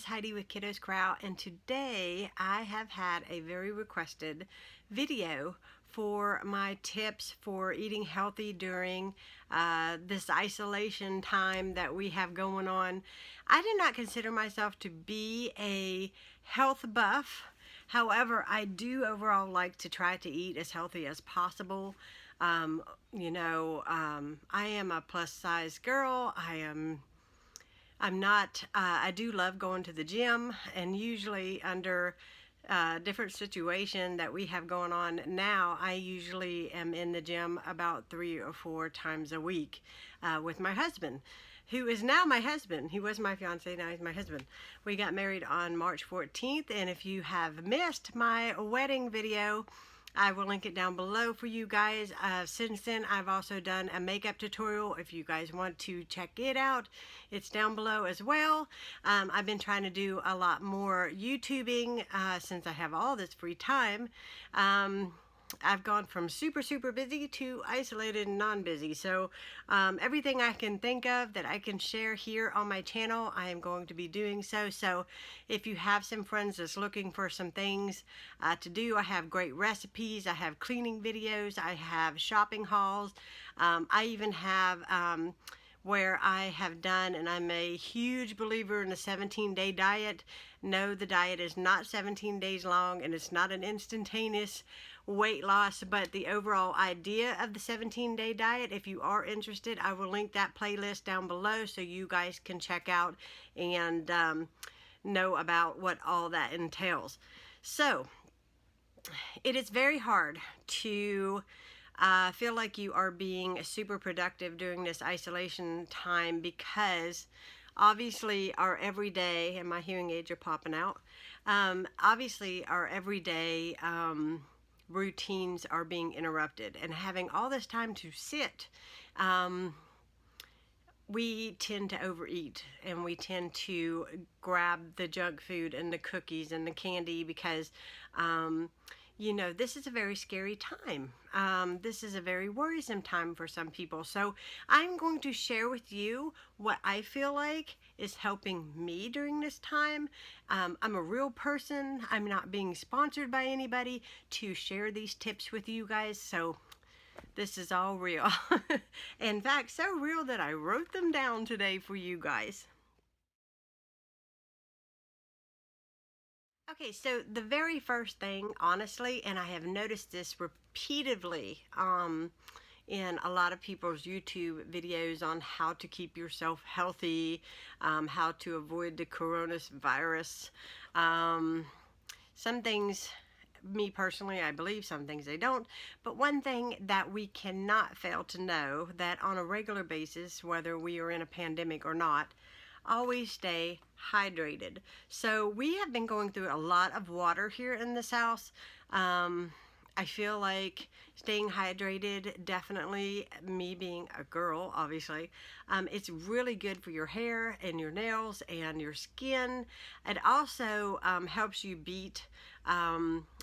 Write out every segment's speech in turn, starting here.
is Heidi with Kiddos Koral, and today I have had a very requested video for my tips for eating healthy during this isolation time that we have going on. I do not consider myself to be a health buff. However, I do overall like to try to eat as healthy as possible. I am a plus size girl. I do love going to the gym, and usually under different situation that we have going on now, I usually am in the gym about 3 or 4 times a week with my husband, who is now my husband. He was my fiance, now he's my husband. We got married on March 14th, and if you have missed my wedding video, I will link it down below for you guys. Since then, I've also done a makeup tutorial. If you guys want to check it out, it's down below as well. I've been trying to do a lot more YouTubing since I have all this free time. I've gone from super busy to isolated and non-busy. So everything I can think of that I can share here on my channel, I am going to be doing so. So if you have some friends that's looking for some things to do, I have great recipes, I have cleaning videos, I have shopping hauls, I even have where I have done, and I'm a huge believer in a 17-day diet. No, the diet is not 17 days long, and it's not an instantaneous weight loss, but the overall idea of the 17-day diet, if you are interested, I will link that playlist down below so you guys can check out and know about what all that entails. So it is very hard to feel like you are being super productive during this isolation time, because obviously our everyday, and my hearing aids are popping out, obviously our everyday routines are being interrupted, and having all this time to sit, we tend to overeat, and we tend to grab the junk food and the cookies and the candy because this is a very scary time. This is a very worrisome time for some people. So I'm going to share with you what I feel like is helping me during this time. I'm a real person. I'm not being sponsored by anybody to share these tips with you guys. So this is all real. In fact, so real that I wrote them down today for you guys. Okay, so the very first thing, honestly, and I have noticed this repeatedly in a lot of people's YouTube videos on how to keep yourself healthy, how to avoid the coronavirus. Some things, me personally, I believe, some things they don't. But one thing that we cannot fail to know, that on a regular basis, whether we are in a pandemic or not, always stay hydrated. So we have been going through a lot of water here in this house. I feel like staying hydrated, definitely, me being a girl, obviously, it's really good for your hair and your nails and your skin. It also helps you beat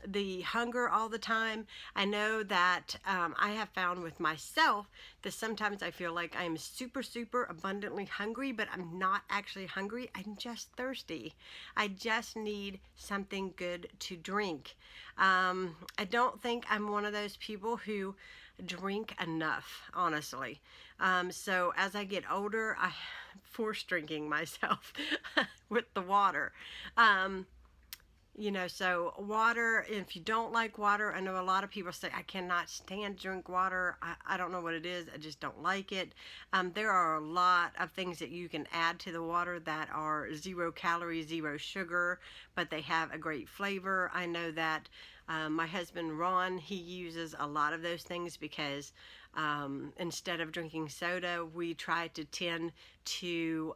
the hunger all the time. I know that I have found with myself that sometimes I feel like I'm super abundantly hungry, but I'm not actually hungry. I'm just thirsty. I just need something good to drink. I don't think I'm one of those people who drink enough, honestly. So as I get older, I force drinking myself with the water. So water, if you don't like water, I know a lot of people say, I cannot stand to drink water. I don't know what it is. I just don't like it. There are a lot of things that you can add to the water that are 0 calories, 0 sugar, but they have a great flavor. I know that my husband, Ron, he uses a lot of those things because instead of drinking soda, we try to tend to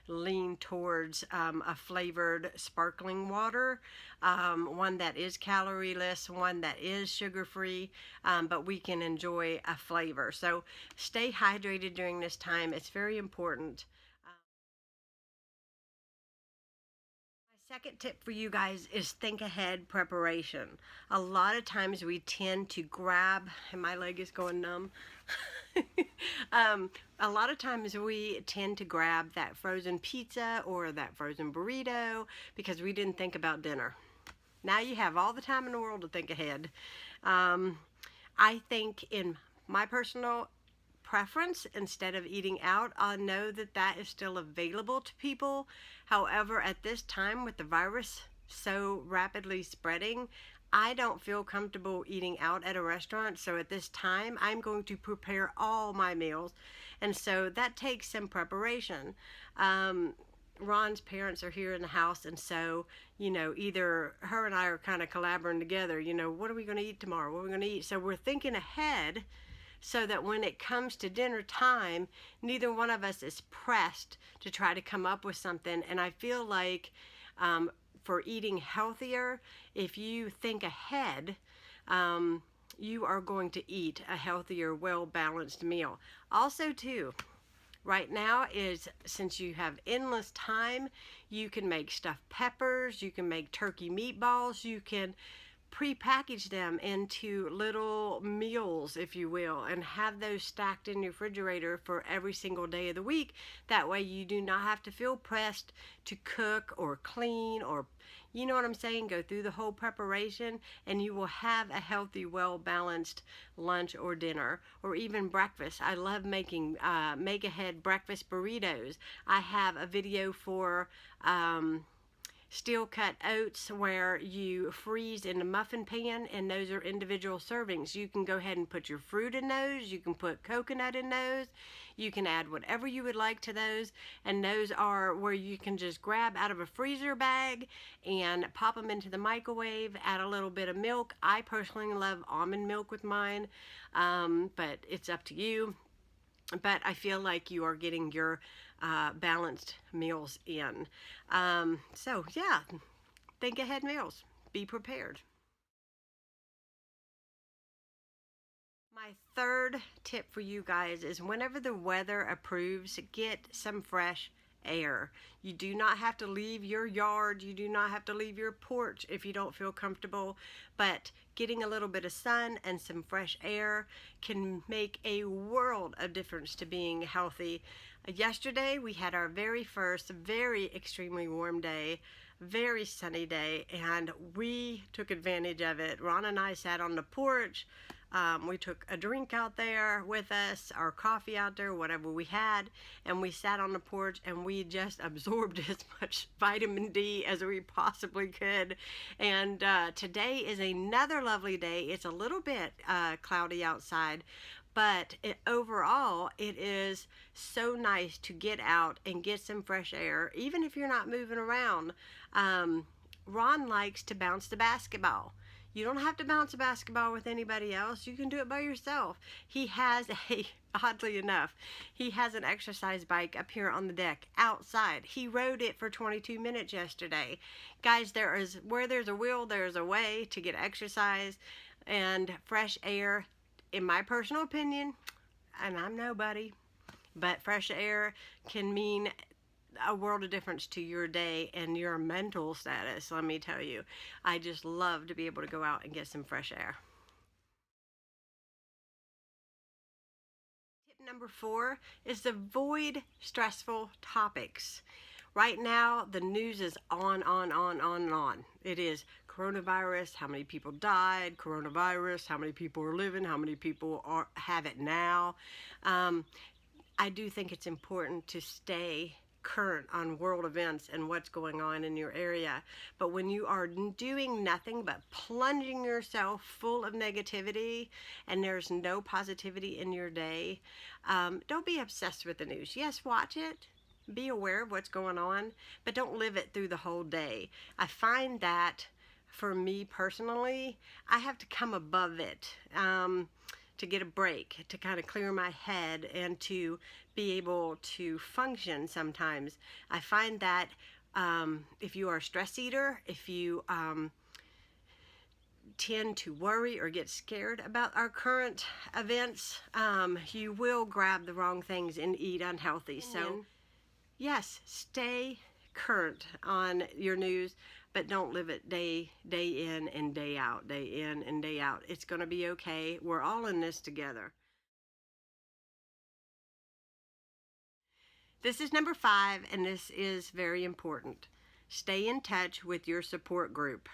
lean towards a flavored sparkling water, one that is calorie-less, one that is sugar-free, but we can enjoy a flavor. So stay hydrated during this time. It's very important. Second tip for you guys is think ahead preparation. A lot of times we tend to grab, and my leg is going numb. A lot of times we tend to grab that frozen pizza or that frozen burrito because we didn't think about dinner. Now you have all the time in the world to think ahead. Um, I think in my personal preference, instead of eating out, I know that that is still available to people. However, at this time with the virus so rapidly spreading, I don't feel comfortable eating out at a restaurant. So at this time, I'm going to prepare all my meals. And so that takes some preparation. Um, Ron's parents are here in the house, and so, either her and I are kind of collaborating together. What are we going to eat tomorrow? What are we going to eat? So we're thinking ahead so that when it comes to dinner time, neither one of us is pressed to try to come up with something. And I feel like for eating healthier, if you think ahead, you are going to eat a healthier, well-balanced meal. Also, too, right now is, since you have endless time, you can make stuffed peppers, you can make turkey meatballs, you can pre-package them into little meals, if you will, and have those stacked in your refrigerator for every single day of the week. That way you do not have to feel pressed to cook or clean, or, you know what I'm saying, go through the whole preparation, and you will have a healthy, well-balanced lunch or dinner, or even breakfast. I love making make ahead breakfast burritos. I have a video for steel cut oats where you freeze in a muffin pan, and those are individual servings. You can go ahead and put your fruit in those, you can put coconut in those, you can add whatever you would like to those, and those are where you can just grab out of a freezer bag and pop them into the microwave, add a little bit of milk. I personally love almond milk with mine, but it's up to you. But I feel like you are getting your balanced meals in. So yeah, think ahead meals. Be prepared. My third tip for you guys is, whenever the weather approves, get some fresh air. You do not have to leave your yard. You do not have to leave your porch if you don't feel comfortable. But getting a little bit of sun and some fresh air can make a world of difference to being healthy. Yesterday, we had our very first, very extremely warm day, very sunny day, and we took advantage of it. Ron and I sat on the porch. We took a drink out there with us, our coffee out there, whatever we had, and we sat on the porch and we just absorbed as much vitamin D as we possibly could. And today is another lovely day. It's a little bit cloudy outside, but overall, it is so nice to get out and get some fresh air, even if you're not moving around. Ron likes to bounce the basketball. You don't have to bounce a basketball with anybody else. You can do it by yourself. He has oddly enough, he has an exercise bike up here on the deck outside. He rode it for 22 minutes yesterday. Guys, where there's a will, there's a way to get exercise and fresh air. In my personal opinion, and I'm nobody, but fresh air can mean a world of difference to your day and your mental status. Let me tell you, I just love to be able to go out and get some fresh air. Tip number 4 is avoid stressful topics. Right now, the news is on and on. It is coronavirus, how many people died, coronavirus, how many people are living, how many people have it now. I do think it's important to stay current on world events and what's going on in your area. But when you are doing nothing but plunging yourself full of negativity and there's no positivity in your day, don't be obsessed with the news. Yes, watch it. Be aware of what's going on, but don't live it through the whole day. I find that for me personally, I have to come above it. To get a break, to kind of clear my head, and to be able to function sometimes. I find that if you are a stress eater, if you tend to worry or get scared about our current events, you will grab the wrong things and eat unhealthy. So yes, stay current on your news, but don't live it day in and day out, day in and day out. It's going to be okay. We're all in this together. this is number 5, and this is very important. Stay in touch with your support group.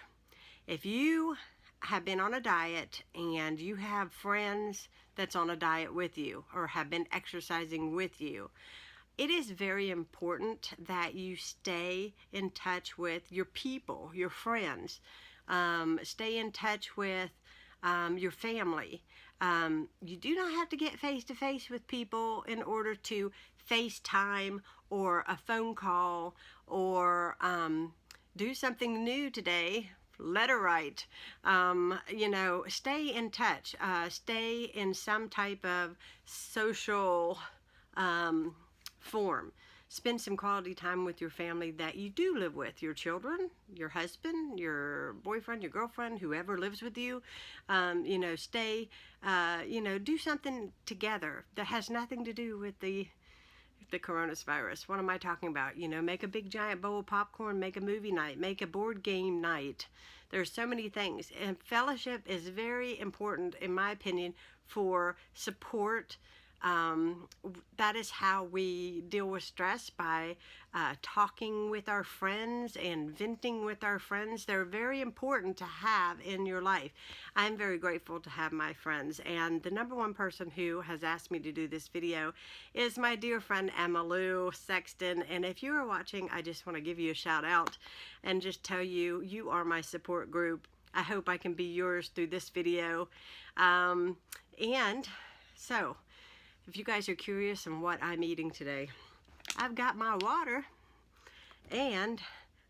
If you have been on a diet and you have friends that's on a diet with you or have been exercising with you, it is very important that you stay in touch with your people, your friends. Stay in touch with your family. You do not have to get face-to-face with people in order to FaceTime or a phone call or do something new today. Letter write. Stay in touch. Stay in some type of social form. Spend some quality time with your family that you do live with, your children, your husband, your boyfriend, your girlfriend, whoever lives with you. Stay, do something together that has nothing to do with the coronavirus. What am I talking about? Make a big giant bowl of popcorn, make a movie night, make a board game night. There's so many things, and fellowship is very important, in my opinion, for support. That is how we deal with stress, by talking with our friends and venting with our friends. They're very important to have in your life. I'm very grateful to have my friends, and the number one person who has asked me to do this video is my dear friend Emma Lou Sexton. And if you are watching, I just want to give you a shout out and just tell you, you are my support group. I hope I can be yours through this video. And so, if you guys are curious on what I'm eating today, I've got my water, and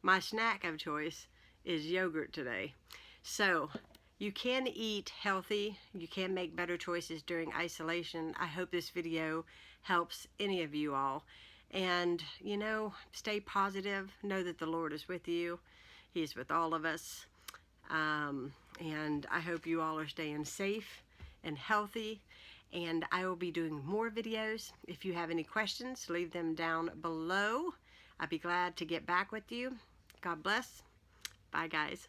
my snack of choice is yogurt today. So you can eat healthy. You can make better choices during isolation. I hope this video helps any of you all. And, stay positive. Know that the Lord is with you. He's with all of us. And I hope you all are staying safe and healthy. And I will be doing more videos. If you have any questions, leave them down below. I'd be glad to get back with you. God bless. Bye, guys.